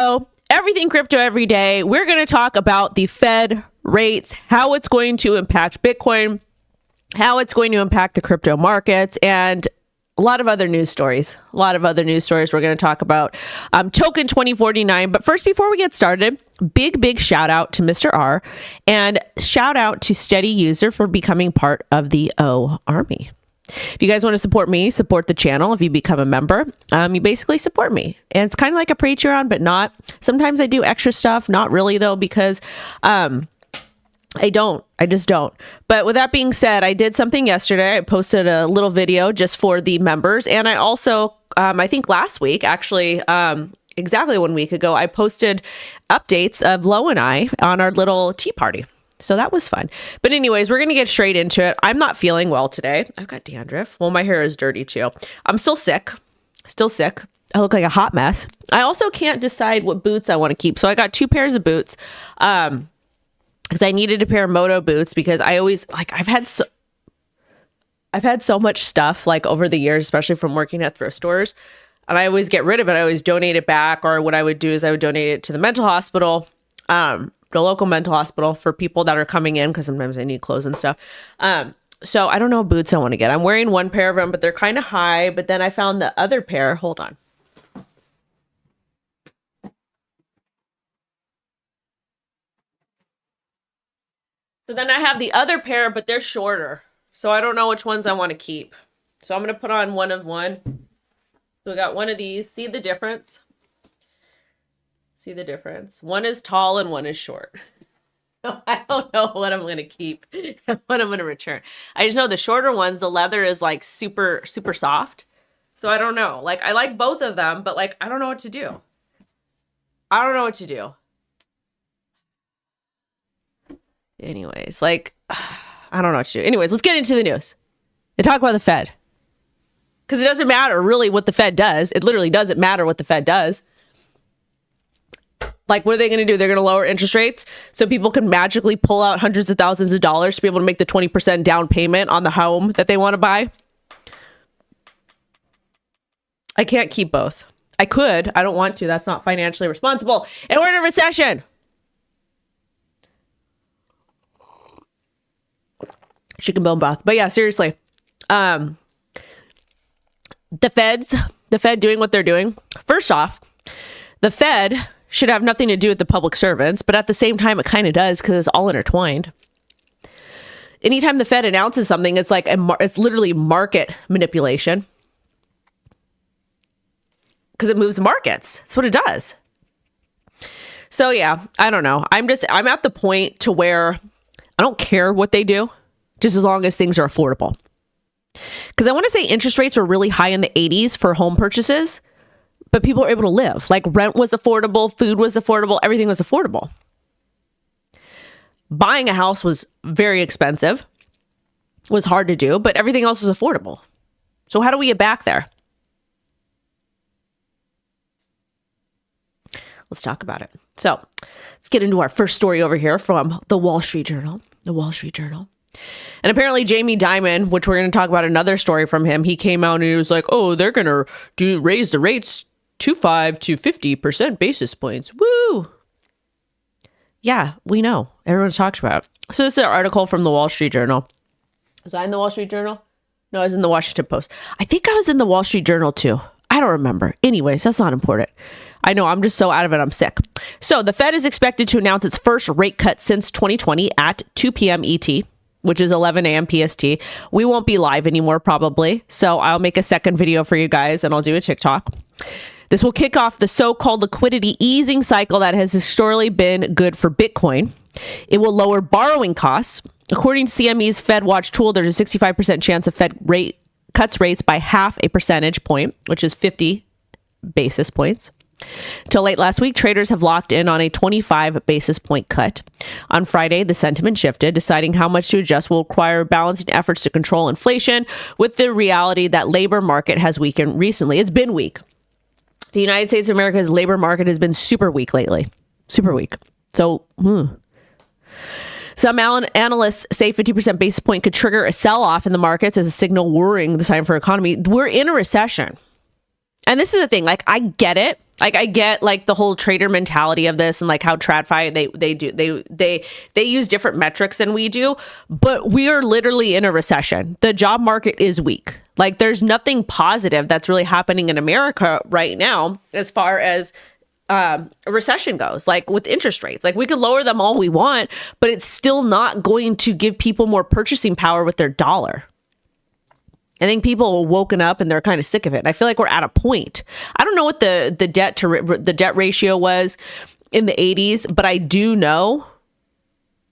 So everything crypto every day. We're going to talk about the Fed rates, how it's going to impact Bitcoin, how it's going to impact the crypto markets, and a lot of other news stories. We're going to talk about Token 2049. But first, before we get started, big shout out to Mr. R and shout out to Steady User for becoming part of the O Army. If you guys want to support me, support the channel. If you become a member, you basically support me. And it's kind of like a Patreon, but not. Sometimes I do extra stuff. Not really, though, because I just don't. But with that being said, I did something yesterday. I posted a little video just for the members. And I also, I think last week, actually, exactly 1 week ago, I posted updates of Lo and I on our little tea party. So that was fun. But anyways, we're going to get straight into it. I'm not feeling well today. I've got dandruff. Well, my hair is dirty too. I'm still sick. I look like a hot mess. I also can't decide what boots I want to keep. So I got 2 pairs of boots because I needed a pair of Moto boots because I always I've had so much stuff like over the years, especially from working at thrift stores. And I always get rid of it. I always donate it back. Or what I would do is I would donate it to the mental hospital. The local mental hospital for people that are coming in because sometimes I need clothes and stuff. So I don't know what boots I want to get. I'm wearing 1 pair of them, but they're kind of high. But then I found the other pair. Hold on. So then I have the other pair, but they're shorter. So I don't know which ones I want to keep. So I'm going to put on one of one. So we got one of these. See the difference? See the difference? One is tall and one is short. So I don't know what I'm going to keep and what I'm going to return. I just know the shorter ones, the leather is like super soft. So I don't know. Like I like both of them, but like I don't know what to do. Anyways, like I don't know what to do. Anyways, let's get into the news and talk about the Fed. Because it doesn't matter really what the Fed does. It literally doesn't matter what the Fed does. Like, what are they going to do? They're going to lower interest rates so people can magically pull out hundreds of thousands of dollars to be able to make the 20% down payment on the home that they want to buy. I can't keep both. I could. I don't want to. That's not financially responsible. And we're in a recession. Chicken bone broth. But yeah, seriously. The Fed doing what they're doing. First off, the Fed should have nothing to do with the public servants, but at the same time, it kind of does because it's all intertwined. Anytime the Fed announces something, it's like it's literally market manipulation because it moves markets. That's what it does. So yeah, I don't know. I'm at the point to where I don't care what they do, just as long as things are affordable. Because I want to say interest rates were really high in the 80s for home purchases. But people were able to live. Like rent was affordable, food was affordable, everything was affordable. Buying a house was very expensive. It was hard to do, but everything else was affordable. So how do we get back there? Let's talk about it. So let's get into our first story over here from the Wall Street Journal. And apparently Jamie Dimon, which we're going to talk about another story from him, he came out and he was like, oh, they're going to raise the rates 25 to 50% basis points. Woo! Yeah, we know. Everyone's talked about it. So this is an article from the Wall Street Journal. Was I in the Wall Street Journal? No, I was in the Washington Post. I think I was in the Wall Street Journal too. I don't remember. Anyways, that's not important. I know, I'm just so out of it, I'm sick. So the Fed is expected to announce its first rate cut since 2020 at 2 p.m. ET, which is 11 a.m. PST. We won't be live anymore probably. So I'll make a second video for you guys and I'll do a TikTok. This will kick off the so-called liquidity easing cycle that has historically been good for Bitcoin. It will lower borrowing costs. According to CME's Fed Watch tool, there's a 65% chance of Fed rate cuts rates by half a percentage point, which is 50 basis points. Till late last week, traders have locked in on a 25 basis point cut. On Friday, the sentiment shifted, deciding how much to adjust will require balancing efforts to control inflation with the reality that labor market has weakened recently. It's been weak. The United States of America's labor market has been super weak lately. Super weak. So, some analysts say 50% basis point could trigger a sell-off in the markets as a signal worrying the time for economy. We're in a recession. And this is the thing, like, I get it. Like, I get like the whole trader mentality of this and like how TradFi they use different metrics than we do, but we are literally in a recession. The job market is weak. Like, there's nothing positive that's really happening in America right now as far as a recession goes, like with interest rates. Like, we could lower them all we want, but it's still not going to give people more purchasing power with their dollar. I think people are woken up and they're kind of sick of it. And I feel like we're at a point. I don't know what the debt ratio was in the 80s, but I do know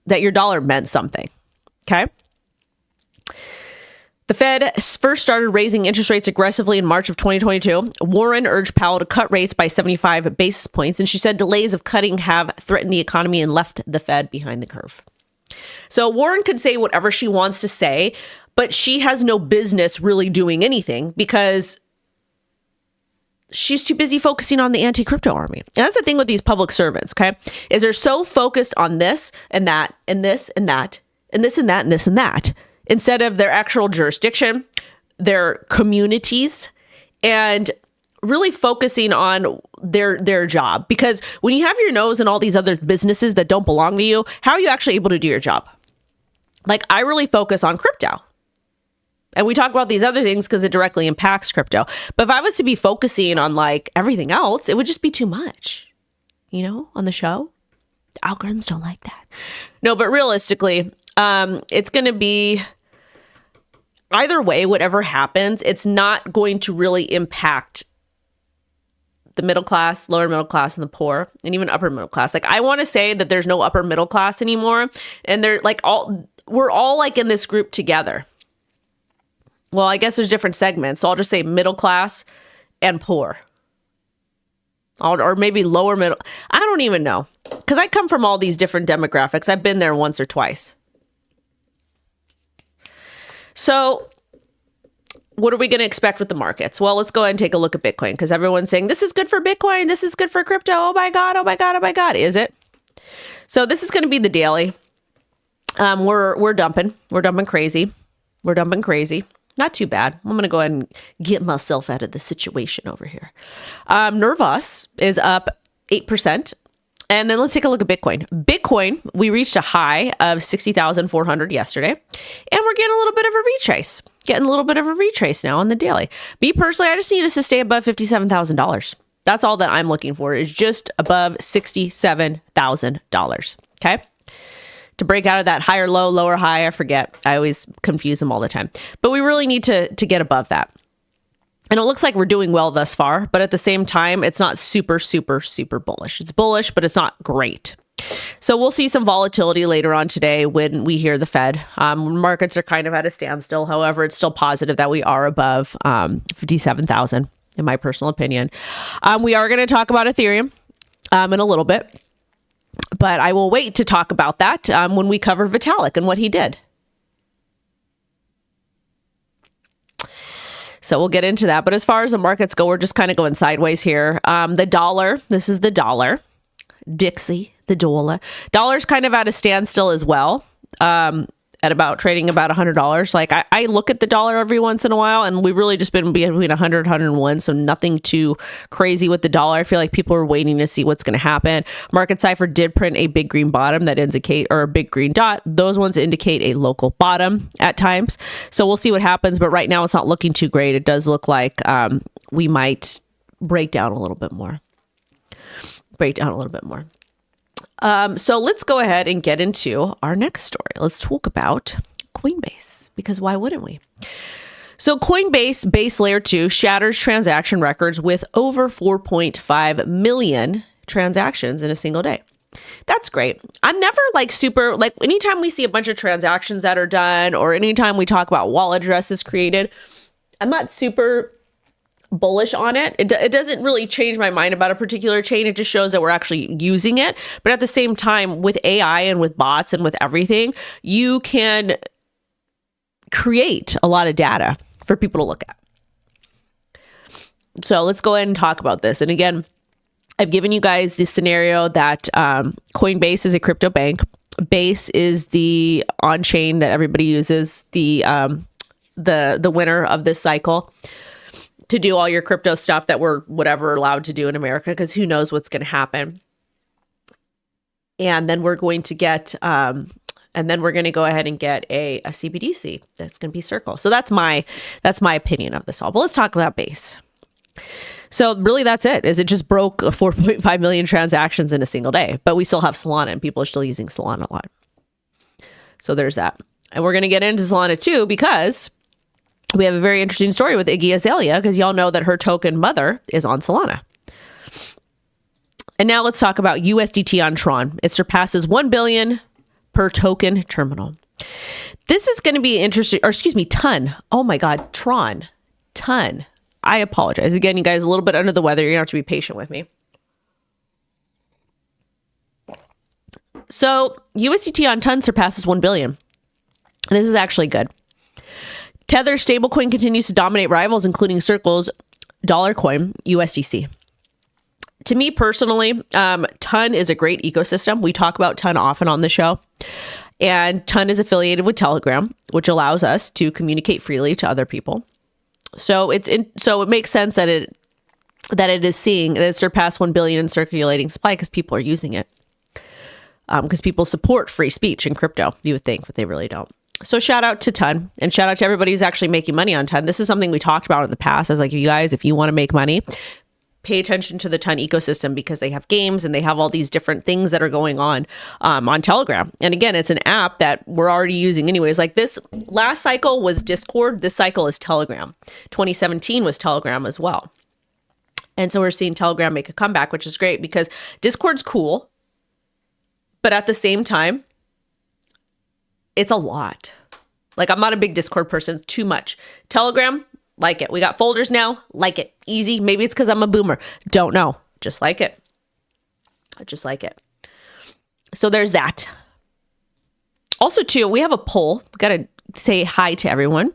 that your dollar meant something. Okay. The Fed first started raising interest rates aggressively in March of 2022. Warren urged Powell to cut rates by 75 basis points, and she said delays of cutting have threatened the economy and left the Fed behind the curve. So Warren could say whatever she wants to say, but she has no business really doing anything because she's too busy focusing on the anti-crypto army. And that's the thing with these public servants, okay? Is they're so focused on this and that and this and that and this and that and this and that, instead of their actual jurisdiction, their communities, and really focusing on their job. Because when you have your nose in all these other businesses that don't belong to you, how are you actually able to do your job? Like, I really focus on crypto. And we talk about these other things because it directly impacts crypto. But if I was to be focusing on like everything else, it would just be too much, you know, on the show. The algorithms don't like that. No, but realistically, it's going to be either way, whatever happens, it's not going to really impact the middle class, lower middle class, and the poor, and even upper middle class. Like, I want to say that there's no upper middle class anymore. And they're like we're all like in this group together. Well, I guess there's different segments. So I'll just say middle class and poor. Or maybe lower middle. I don't even know. Because I come from all these different demographics. I've been there once or twice. So what are we going to expect with the markets? Well, let's go ahead and take a look at Bitcoin, because everyone's saying this is good for Bitcoin. This is good for crypto. Oh my God. Oh my God. Oh my God. Is it? So this is going to be the daily. We're dumping. We're dumping crazy. We're dumping crazy. Not too bad. I'm going to go ahead and get myself out of the situation over here. Nervos is up 8%. And then let's take a look at Bitcoin. Bitcoin, we reached a high of 60,400 yesterday. And we're getting a little bit of a retrace. Getting a little bit of a retrace now on the daily. Me personally, I just need us to stay above $57,000. That's all that I'm looking for, is just above $67,000. Okay? To break out of that higher low, lower high, I forget. I always confuse them all the time. But we really need to get above that. And it looks like we're doing well thus far, but at the same time, it's not super, super, super bullish. It's bullish, but it's not great. So we'll see some volatility later on today when we hear the Fed. Markets are kind of at a standstill. However, it's still positive that we are above 57,000, in my personal opinion. We are going to talk about Ethereum in a little bit. But I will wait to talk about that when we cover Vitalik and what he did. So we'll get into that. But as far as the markets go, we're just kind of going sideways here. The dollar, this is the dollar. Dixie, the dollar. Dollar's kind of at a standstill as well. At about trading about $100. Like, I look at the dollar every once in a while, and we've really just been between 100, 101. So nothing too crazy with the dollar. I feel like people are waiting to see what's going to happen. Market Cipher did print a big green bottom that indicate, or a big green dot. Those ones indicate a local bottom at times. So we'll see what happens. But right now it's not looking too great. It does look like we might break down a little bit more. So let's go ahead and get into our next story. Let's talk about Coinbase, because why wouldn't we? So Coinbase base layer 2 shatters transaction records with over 4.5 million transactions in a single day. That's great. I'm never like super, like anytime we see a bunch of transactions that are done, or anytime we talk about wallet addresses created, I'm not super bullish on it. It doesn't really change my mind about a particular chain. It just shows that we're actually using it. But at the same time, with AI and with bots and with everything, you can create a lot of data for people to look at. So let's go ahead and talk about this. And again, I've given you guys the scenario that Coinbase is a crypto bank. Base is the on-chain that everybody uses, the winner of this cycle. to do all your crypto stuff that we're whatever allowed to do in America, because who knows what's going to happen. And then we're going to get, and then we're going to go ahead and get a CBDC that's going to be Circle. So that's my opinion of this all. But let's talk about Base. So really that's it, is it just broke 4.5 million transactions in a single day, but we still have Solana and people are still using Solana a lot. So there's that. And we're going to get into Solana too, because we have a very interesting story with Iggy Azalea, because y'all know that her token mother is on Solana. And now let's talk about USDT on Tron. It surpasses 1 billion per token terminal. This is going to be interesting, or excuse me, ton. Oh my God, Tron, ton. I apologize. Again, you guys, a little bit under the weather. You're going to have to be patient with me. So USDT on Ton surpasses 1 billion. This is actually good. Tether stablecoin continues to dominate rivals, including Circle's dollar coin, USDC. To me personally, Ton is a great ecosystem. We talk about Ton often on the show. And Ton is affiliated with Telegram, which allows us to communicate freely to other people. So so it makes sense that it is seeing that it surpassed 1 billion in circulating supply, because people are using it. Because people support free speech in crypto, you would think, but they really don't. So shout out to Ton, and shout out to everybody who's actually making money on Ton. This is something we talked about in the past. I was like, you guys, if you want to make money, pay attention to the Ton ecosystem, because they have games and they have all these different things that are going on Telegram. And again, it's an app that we're already using anyways. Like this last cycle was Discord. This cycle is Telegram. 2017 was Telegram as well. And so we're seeing Telegram make a comeback, which is great, because Discord's cool, but at the same time, it's a lot. Like, I'm not a big Discord person. It's too much. Telegram, like it. We got folders now. Like it. Easy. Maybe it's because I'm a boomer. Don't know. Just like it. I just like it. So there's that. Also, too, we have a poll. We got to say hi to everyone.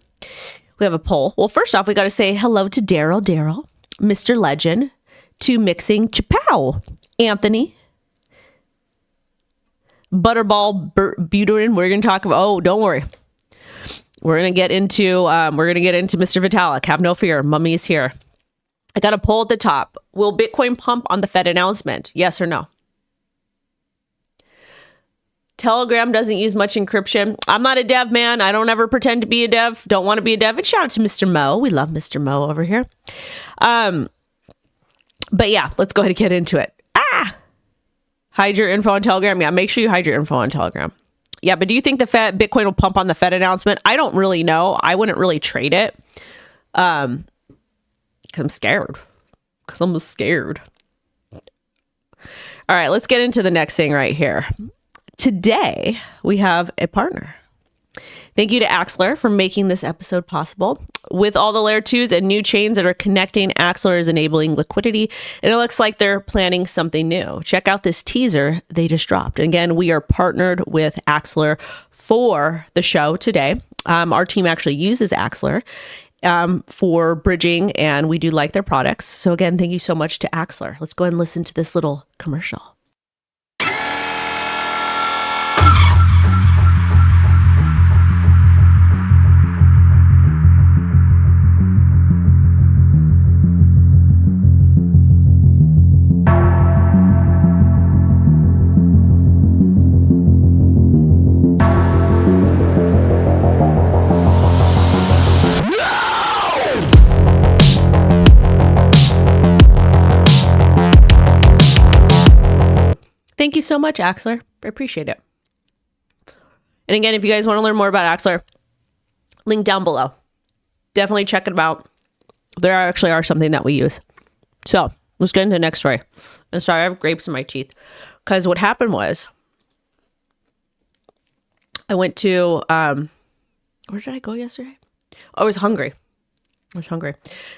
We have a poll. Well, first off, we got to say hello to Daryl, Mr. Legend, to Mixing Chapow, Anthony, Butterball Buterin. We're going to talk about, oh, don't worry. We're going to get into Mr. Vitalik. Have no fear. Mummy's here. I got a poll at the top. Will Bitcoin pump on the Fed announcement? Yes or no? Telegram doesn't use much encryption. I'm not a dev, man. I don't ever pretend to be a dev. Don't want to be a dev. And shout out to Mr. Mo. We love Mr. Mo over here. But yeah, let's go ahead and get into it. Hide your info on Telegram. Yeah, make sure you hide your info on Telegram. Yeah, but do you think the Bitcoin will pump on the Fed announcement? I don't really know. I wouldn't really trade it. Because I'm scared. All right, let's get into the next thing right here. Today, we have a partner. Thank you to Axelar for making this episode possible. With all the layer 2s and new chains that are connecting, Axelar is enabling liquidity, and it looks like they're planning something new. Check out this teaser they just dropped. Again, we are partnered with Axelar for the show today. Our team actually uses Axelar for bridging, and we do like their products. So again, thank you so much to Axelar. Let's go ahead and listen to this little commercial. Thank you so much, Axelar. I appreciate it. And again, if you guys want to learn more about Axelar, link down below. Definitely check them out. They actually are something that we use. So let's get into the next story. And sorry, I have grapes in my teeth. Because what happened was, I went to, where did I go yesterday? Oh, I was hungry.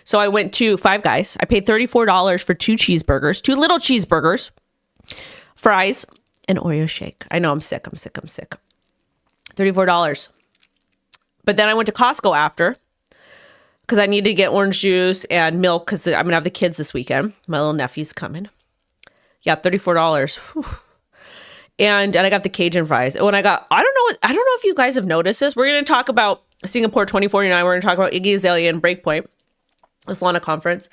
So I went to Five Guys. I paid $34 for 2 cheeseburgers, 2 little cheeseburgers, fries, and Oreo shake. I know I'm sick. $34. But then I went to Costco after, because I needed to get orange juice and milk, because I'm going to have the kids this weekend. My little nephew's coming. Yeah, $34. Whew. And I got the Cajun fries. And when I don't know if you guys have noticed this. We're going to talk about Singapore 2049. We're going to talk about Iggy Azalea and Breakpoint. the Solana conference.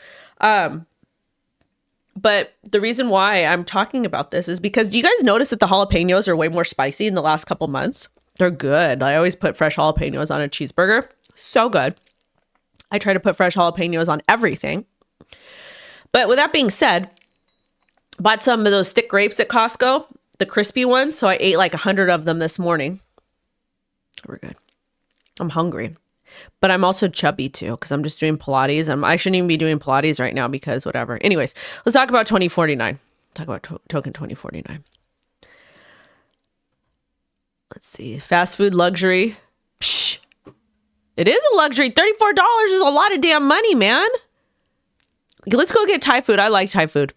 But the reason why I'm talking about this is because, do you guys notice that the jalapenos are way more spicy in the last couple months? They're good. I always put fresh jalapenos on a cheeseburger. So good. I try to put fresh jalapenos on everything. But with that being said, bought some of those thick grapes at Costco, the crispy ones. So I ate like 100 of them this morning. We're good. I'm hungry. But I'm also chubby too, because I'm just doing Pilates. I shouldn't even be doing Pilates right now because whatever. Anyways, let's talk about 2049. Talk about token 2049. Let's see. Fast food luxury. Psh. It is a luxury. $34 is a lot of damn money, man. Let's go get Thai food. I like Thai food.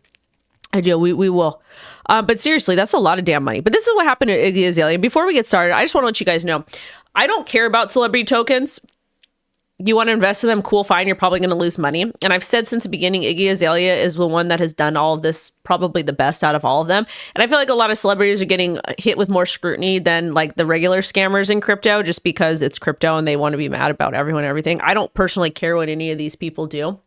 I do. We will. But seriously, that's a lot of damn money. But this is what happened to Iggy Azalea. Before we get started, I just want to let you guys know, I don't care about celebrity tokens. You want to invest in them, cool, fine. You're probably going to lose money. And I've said since the beginning, Iggy Azalea is the one that has done all of this, probably the best out of all of them. And I feel like a lot of celebrities are getting hit with more scrutiny than like the regular scammers in crypto, just because it's crypto and they want to be mad about everyone and everything. I don't personally care what any of these people do,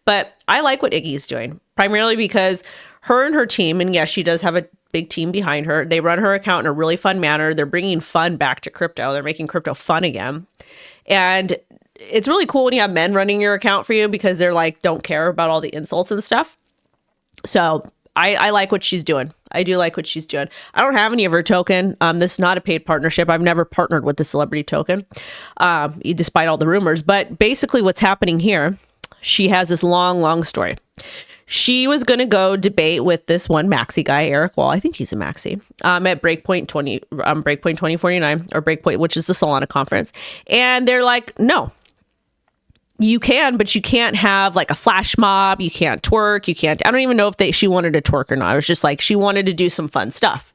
but I like what Iggy's doing, primarily because her and her team, and yes, she does have a big team behind her. They run her account in a really fun manner. They're bringing fun back to crypto. They're making crypto fun again. And it's really cool when you have men running your account for you, because they're like, don't care about all the insults and stuff. So I like what she's doing. I do like what she's doing. I don't have any of her token. This is not a paid partnership. I've never partnered with the celebrity token, despite all the rumors. But basically what's happening here, she has this long story. She was going to go debate with this one maxi guy, Eric Wall. I think he's a maxi, at Breakpoint 2049, or Breakpoint, which is the Solana conference. And they're like, no, you can, but you can't have like a flash mob. You can't twerk. You can't. I don't even know if she wanted to twerk or not. It was just like she wanted to do some fun stuff.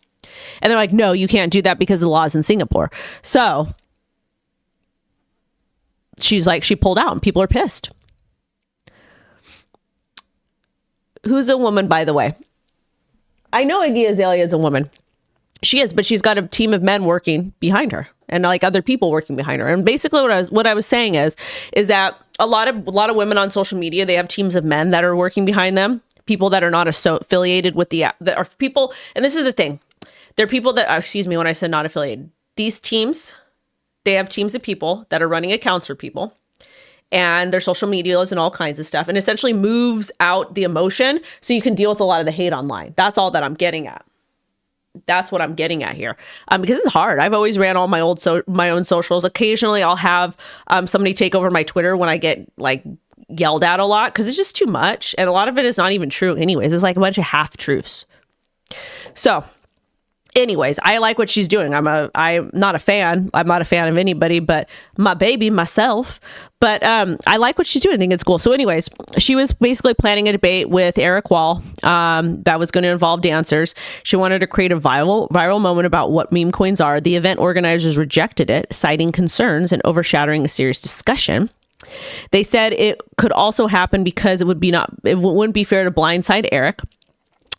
And they're like, no, you can't do that because of the laws in Singapore. So she's like, she pulled out and people are pissed. Who's a woman, by the way? I know Iggy Azalea is a woman. She is, but she's got a team of men working behind her, and like other people working behind her. And basically what I was saying is that a lot of women on social media, they have teams of men that are working behind them, people that are not affiliated with that are people. And this is the thing. They're people that, excuse me, when I said not affiliated, these teams, they have teams of people that are running accounts for people, and their social medias and all kinds of stuff, and essentially moves out the emotion so you can deal with a lot of the hate online. That's all that I'm getting at. That's what I'm getting at here, because it's hard. I've always ran all my own socials. Occasionally I'll have somebody take over my Twitter when I get like yelled at a lot, because it's just too much, and a lot of it is not even true anyways. It's like a bunch of half truths. So anyways, I like what she's doing. I'm not a fan. I'm not a fan of anybody but my baby, myself. But I like what she's doing. I think it's cool. So anyways, she was basically planning a debate with Eric Wall that was going to involve dancers. She wanted to create a viral moment about what meme coins are. The event organizers rejected it, citing concerns and overshadowing a serious discussion. They said it could also happen because it wouldn't be fair to blindside Eric.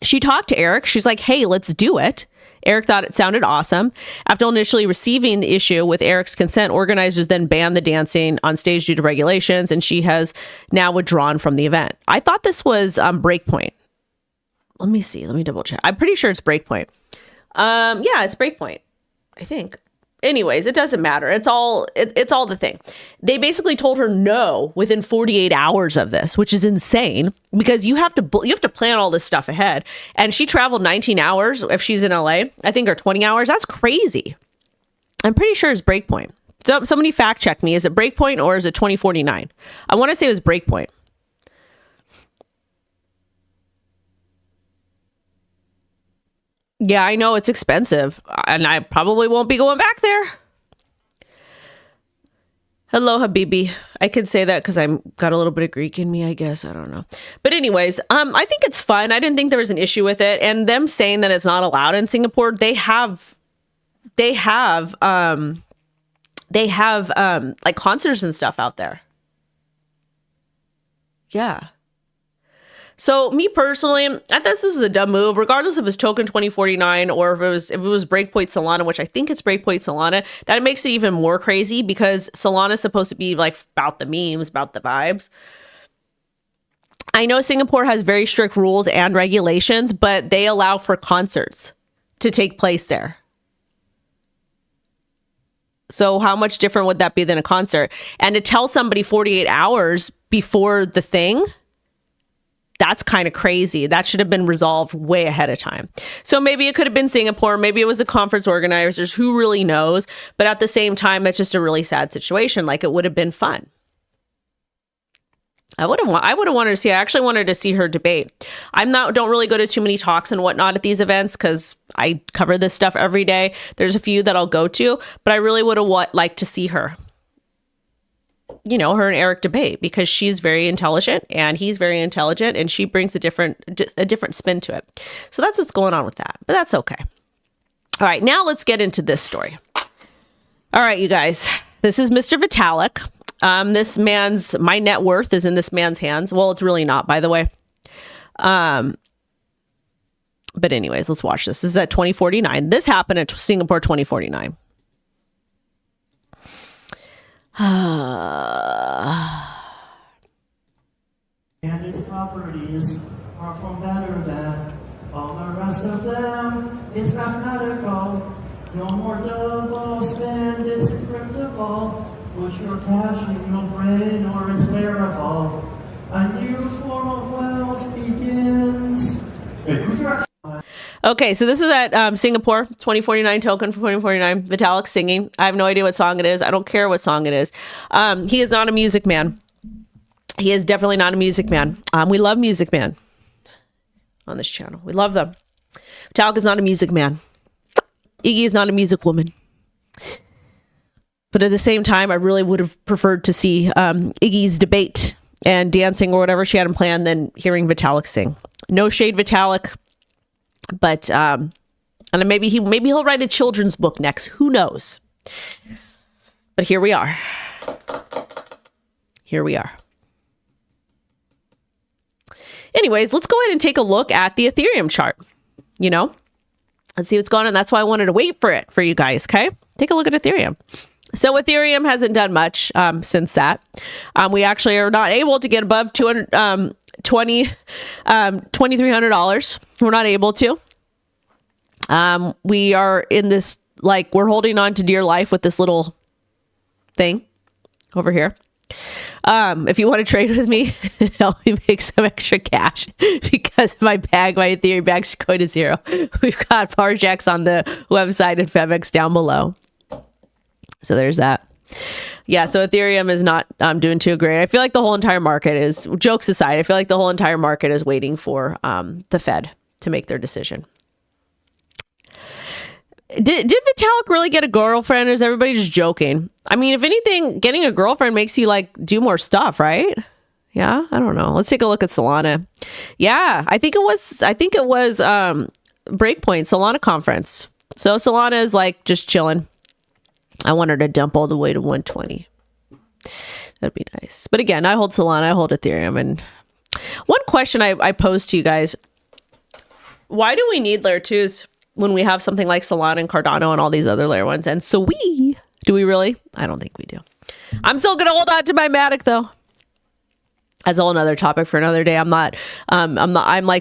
She talked to Eric. She's like, hey, let's do it. Eric thought it sounded awesome. After initially receiving the issue with Eric's consent, organizers then banned the dancing on stage due to regulations, and she has now withdrawn from the event. I thought this was Breakpoint. Let me see. Let me double check. I'm pretty sure it's Breakpoint. Yeah, it's Breakpoint, I think. Anyways, it doesn't matter. It's all the thing. They basically told her no within 48 hours of this, which is insane, because you have to plan all this stuff ahead. And she traveled 19 hours if she's in LA, I think, or 20 hours. That's crazy. I'm pretty sure it's Breakpoint. So somebody fact check me. Is it Breakpoint or is it 2049? I want to say it was Breakpoint. Yeah, I know it's expensive, and I probably won't be going back there. Hello, Habibi. I could say that because I'm got a little bit of Greek in me, I guess. I don't know. But anyways, I think it's fun. I didn't think there was an issue with it. And them saying that it's not allowed in Singapore, they have like concerts and stuff out there. Yeah. So me personally, I thought this is a dumb move, regardless if it's token 2049 or if it was Breakpoint Solana, which I think it's Breakpoint Solana. That makes it even more crazy, because Solana is supposed to be like about the memes, about the vibes. I know Singapore has very strict rules and regulations, but they allow for concerts to take place there. So how much different would that be than a concert? And to tell somebody 48 hours before the thing, that's kind of crazy. That should have been resolved way ahead of time. So maybe it could have been Singapore. Maybe it was the conference organizers. Who really knows? But at the same time, it's just a really sad situation. Like, it would have been fun. I would have wanted to see. I actually wanted to see her debate. Don't really go to too many talks and whatnot at these events because I cover this stuff every day. There's a few that I'll go to, but I really would have liked to see her. You know, her and Eric debate, because she's very intelligent and he's very intelligent, and she brings a different spin to it. So that's what's going on with that. But that's okay. All right, now let's get into this story. All right, you guys. This is Mr. Vitalik. My net worth is in this man's hands. Well, it's really not, by the way. But anyways, let's watch this. This is at 2049. This happened at Singapore 2049. And its properties are far better than all the rest of them. It's mathematical. No more double spend. It's encryptable. Put your cash in your brain or it's bearable. A new form of wealth begins. Okay, so this is at Singapore 2049 token for 2049. Vitalik singing. I have no idea what song it is. I don't care what song it is. He is not a music man. He is definitely not a music man. We love music man on this channel. We love them. Vitalik is not a music man. Iggy is not a music woman. But at the same time, I really would have preferred to see Iggy's debate and dancing or whatever she had in plan than hearing Vitalik sing. No shade, Vitalik, but and maybe he'll write a children's book next. Who knows? But here we are. Here we are. Anyways, let's go ahead and take a look at the Ethereum chart. You know, let's see what's going on. That's why I wanted to wait for it for you guys. Okay, take a look at Ethereum. So Ethereum hasn't done much since that. We actually are not able to get above $2,300. We're not able to. We are in this, like, we're holding on to dear life with this little thing over here. If you want to trade with me, help me make some extra cash because my Ethereum bag's going to zero. We've got Parjax on the website and Femex down below. So there's that. Yeah, so Ethereum is not doing too great. I feel like the whole entire market is, jokes aside, I feel like the whole entire market is waiting for the Fed to make their decision. Did Vitalik really get a girlfriend, or is everybody just joking? I mean, if anything, getting a girlfriend makes you like do more stuff, right? Yeah, I don't know. Let's take a look at Solana. Yeah, I think it was Breakpoint Solana conference. So Solana is like just chilling. I want her to dump all the way to 120. That'd be nice. But again, I hold Solana, I hold Ethereum. And one question I pose to you guys, why do we need layer 2s when we have something like Solana and Cardano and all these other layer 1s? And so do we really? I don't think we do. I'm still going to hold on to my Matic though. That's a whole another topic for another day. I'm like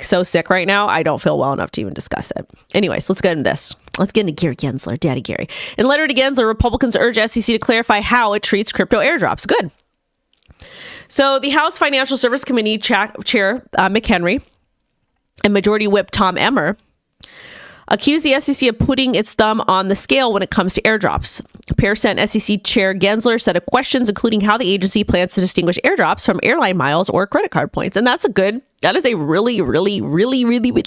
so sick right now. I don't feel well enough to even discuss it. Anyways, let's get into this. Let's get into Gary Gensler, Daddy Gary. In letter to Gensler, Republicans urge SEC to clarify how it treats crypto airdrops. Good. So the House Financial Service Committee Chair McHenry and Majority Whip Tom Emmer accused the SEC of putting its thumb on the scale when it comes to airdrops. A pair sent SEC Chair Gensler set of questions, including how the agency plans to distinguish airdrops from airline miles or credit card points. And that is a really, really, really, really, really, really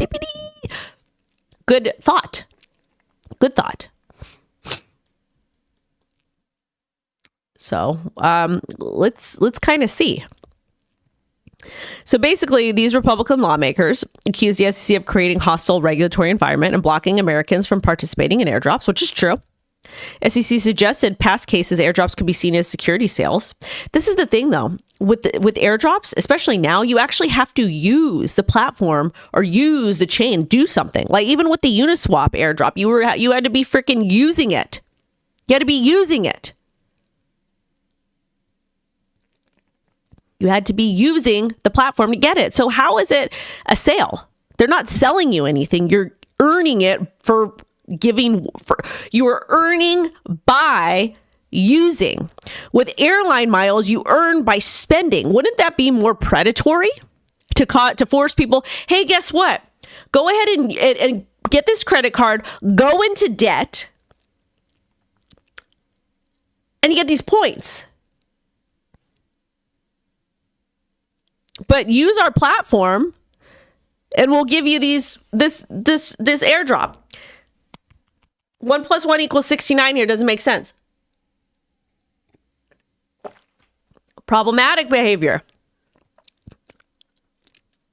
good thought. Good thought. So let's kind of see. So basically, these Republican lawmakers accuse the SEC of creating hostile regulatory environment and blocking Americans from participating in airdrops, which is true. SEC suggested past cases airdrops could be seen as security sales. This is the thing, though. With airdrops, especially now, you actually have to use the platform or use the chain, do something. Like even with the Uniswap airdrop, you had to be freaking using it. You had to be using it. You had to be using the platform to get it. So how is it a sale? They're not selling you anything. You're earning it for giving, you are earning by using. With airline miles, you earn by spending. Wouldn't that be more predatory to force people, hey, guess what? Go ahead and get this credit card, go into debt, and you get these points. But use our platform and we'll give you this airdrop. 1 + 1 = 69 here. Doesn't make sense. Problematic behavior.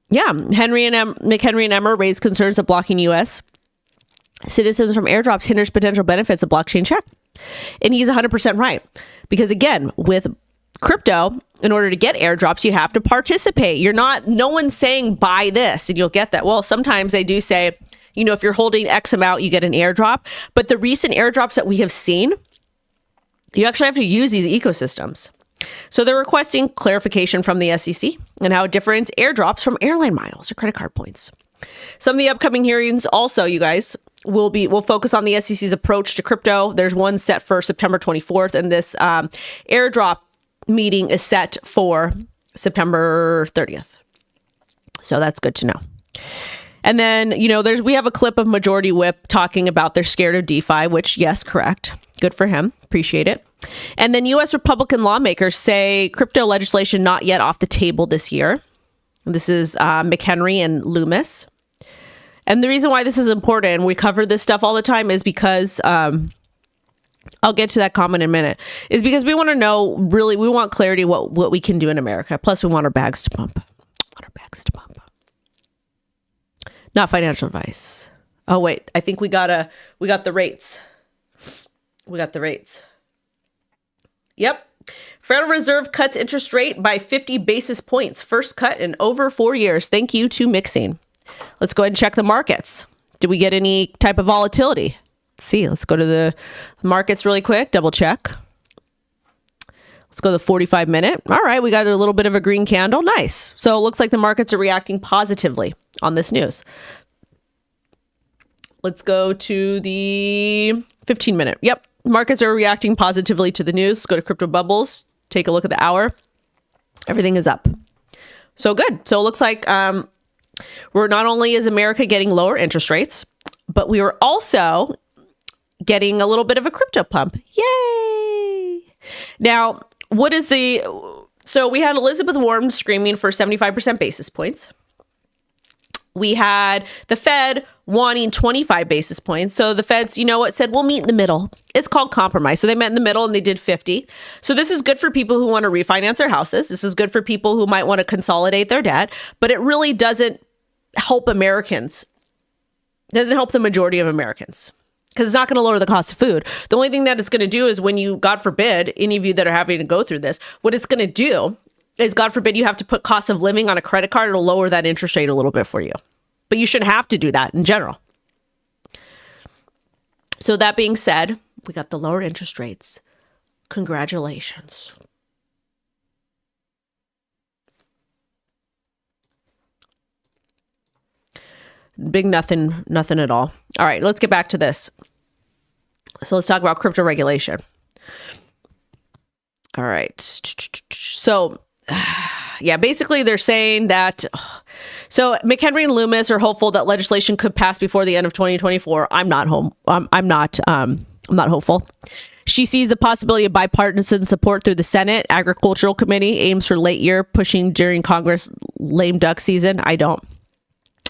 Yeah, McHenry and Emmer raised concerns that blocking U.S. citizens from airdrops hinders potential benefits of blockchain check. And he's 100% right. Because again, with crypto, in order to get airdrops, you have to participate. No one's saying buy this and you'll get that. Well, sometimes they do say, if you're holding X amount, you get an airdrop. But the recent airdrops that we have seen, you actually have to use these ecosystems. So they're requesting clarification from the SEC and how it differentiates airdrops from airline miles or credit card points. Some of the upcoming hearings also, you guys, will focus on the SEC's approach to crypto. There's one set for September 24th, and this airdrop meeting is set for September 30th. So that's good to know. And then, we have a clip of Majority Whip talking about they're scared of DeFi, which, yes, correct. Good for him. Appreciate it. And then U.S. Republican lawmakers say crypto legislation not yet off the table this year. This is McHenry and Loomis. And the reason why this is important, and we cover this stuff all the time, is because I'll get to that comment in a minute, is because we want to know, really, we want clarity what we can do in America. Plus, we want our bags to pump. Not financial advice. Oh, wait. I think we got the rates. We got the rates. Yep. Federal Reserve cuts interest rate by 50 basis points. First cut in over 4 years. Thank you to mixing. Let's go ahead and check the markets. Did we get any type of volatility? Let's see. Let's go to the markets really quick. Double check. Let's go to the 45 minute. All right. We got a little bit of a green candle. Nice. So it looks like the markets are reacting positively on this news. Let's go to the 15 minute. Yep. Markets are reacting positively to the news. Go to Crypto Bubbles. Take a look at the hour. Everything is up. So good. So it looks like we're not only is America getting lower interest rates, but we are also getting a little bit of a crypto pump. Yay! Now, so we had Elizabeth Warren screaming for 75% basis points. We had the Fed wanting 25 basis points. So the Feds, said, we'll meet in the middle. It's called compromise. So they met in the middle and they did 50. So this is good for people who want to refinance their houses. This is good for people who might want to consolidate their debt, but it really doesn't help Americans. It doesn't help the majority of Americans because it's not going to lower the cost of food. The only thing that it's going to do is when you, God forbid, any of you that are having to go through this, what it's going to do is, God forbid, you have to put cost of living on a credit card. It'll lower that interest rate a little bit for you. But you shouldn't have to do that in general. So that being said, we got the lower interest rates. Congratulations. Big nothing at all. All right, let's get back to this. So let's talk about crypto regulation. All right. So, yeah, basically they're saying that, so McHenry and Loomis are hopeful that legislation could pass before the end of 2024. I'm not hopeful. She sees the possibility of bipartisan support through the Senate Agricultural Committee, aims for late year, pushing during Congress lame duck season. I don't.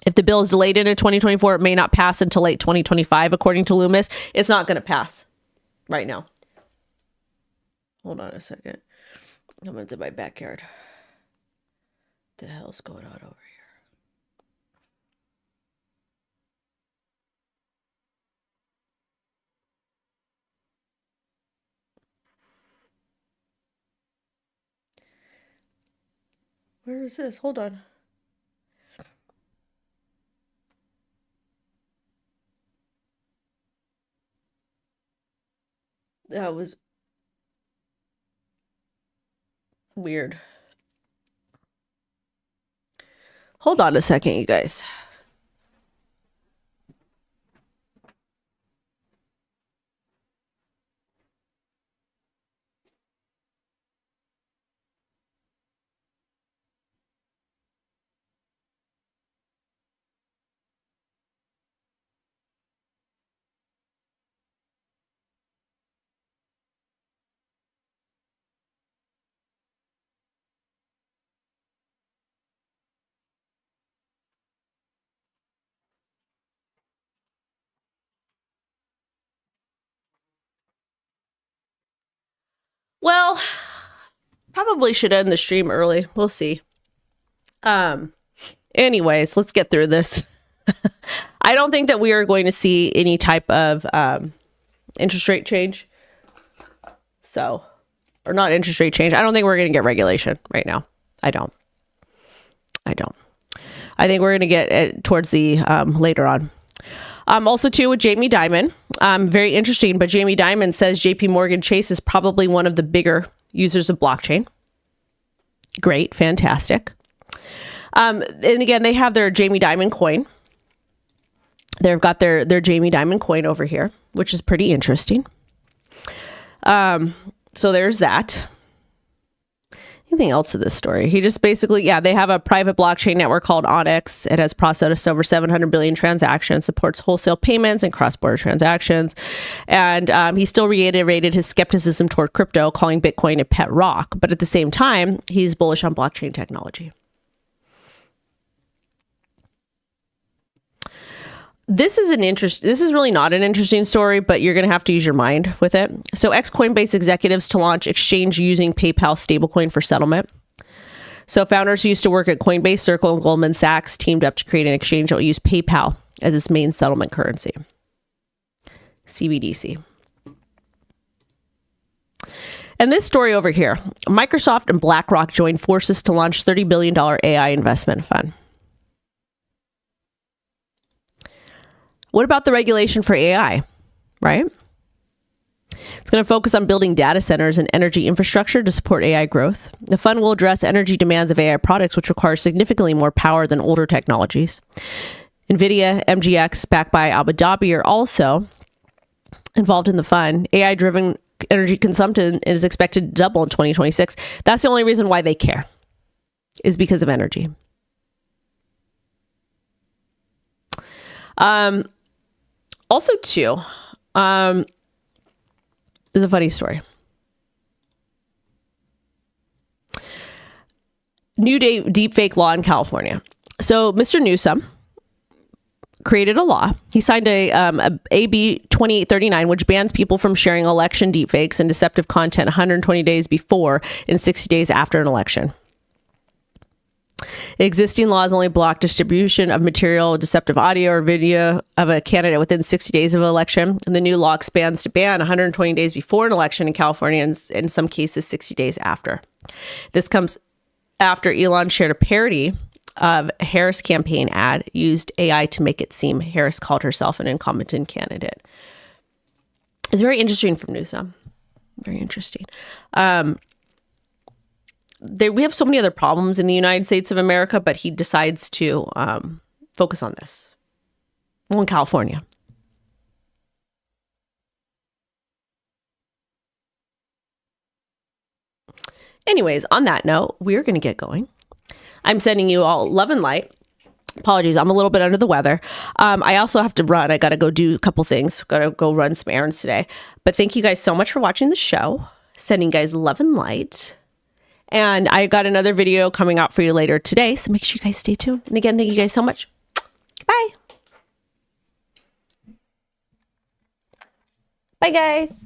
If the bill is delayed into 2024, it may not pass until late 2025, according to Loomis. It's not going to pass right now. Hold on a second. I'm into my backyard. What the hell's going on over here? Where is this? Hold on. That was weird. Hold on a second, you guys. Well, probably should end the stream early. We'll see. Anyways, let's get through this. I don't think that we are going to see any type of interest rate change. So, or not interest rate change. I don't think we're going to get regulation right now. I don't. I think we're going to get it towards the later on. Also, too, with Jamie Dimon, very interesting, but Jamie Dimon says JP Morgan Chase is probably one of the bigger users of blockchain. Great, fantastic. And again, they have their Jamie Dimon coin. They've got their Jamie Dimon coin over here, which is pretty interesting. So there's that. Anything else to this story? He just basically, they have a private blockchain network called Onyx. It has processed over 700 billion transactions, supports wholesale payments and cross-border transactions. And he still reiterated his skepticism toward crypto, calling Bitcoin a pet rock. But at the same time, he's bullish on blockchain technology. This is really not an interesting story, but you're going to have to use your mind with it. So ex-Coinbase executives to launch exchange using PayPal stablecoin for settlement. So founders who used to work at Coinbase, Circle, and Goldman Sachs teamed up to create an exchange that will use PayPal as its main settlement currency. CBDC. And this story over here, Microsoft and BlackRock joined forces to launch $30 billion AI investment fund. What about the regulation for AI, right? It's going to focus on building data centers and energy infrastructure to support AI growth. The fund will address energy demands of AI products, which require significantly more power than older technologies. NVIDIA, MGX, backed by Abu Dhabi, are also involved in the fund. AI-driven energy consumption is expected to double in 2026. That's the only reason why they care, is because of energy. Also, too, there's a funny story. New deepfake law in California. So Mr. Newsom created a law. He signed a AB 2839, which bans people from sharing election deepfakes and deceptive content 120 days before and 60 days after an election. Existing laws only block distribution of material, deceptive audio or video of a candidate within 60 days of an election. And the new law expands to ban 120 days before an election in California and in some cases 60 days after. This comes after Elon shared a parody of a Harris campaign ad, used AI to make it seem Harris called herself an incompetent candidate. It's very interesting from Newsom. Very interesting. We have so many other problems in the United States of America, but he decides to focus on this. Well, in California. Anyways, on that note, we're going to get going. I'm sending you all love and light. Apologies, I'm a little bit under the weather. I also have to run. I got to go do a couple things. Got to go run some errands today. But thank you guys so much for watching the show. Sending you guys love and light. And I got another video coming out for you later today, so make sure you guys stay tuned. And again, thank you guys so much. Bye. Bye, guys.